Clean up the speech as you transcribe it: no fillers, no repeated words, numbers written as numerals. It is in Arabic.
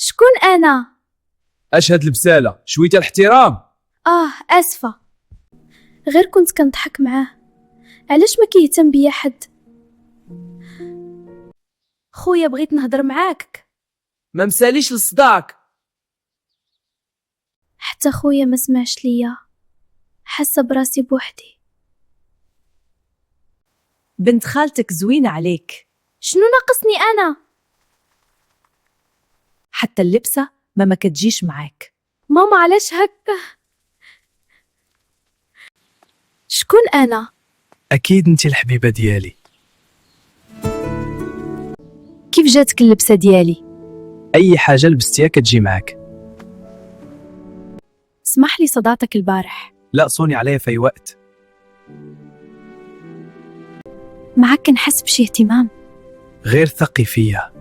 شكون أنا؟ أشهد البسالة شوية الاحترام. آسفة، غير كنت كنضحك معاه. علاش ما كيهتم بيا حد؟ خويا بغيت نهضر معاك. ما مساليش لصداك. حتى خويا ما سمعش ليا، حاسه براسي بوحدي. بنت خالتك زوينة عليك. شنو ناقصني أنا؟ حتى اللبسة ما كتجيش معاك. ماما علاش هكا؟ شكون أنا؟ أكيد أنت الحبيبة ديالي. كيف جاتك اللبسة ديالي؟ أي حاجة لبستيها كتجي معك. اسمح لي صدعتك البارح. لا، صوني عليا في أي وقت. معك كنحس بشي اهتمام. غير ثقي فيها.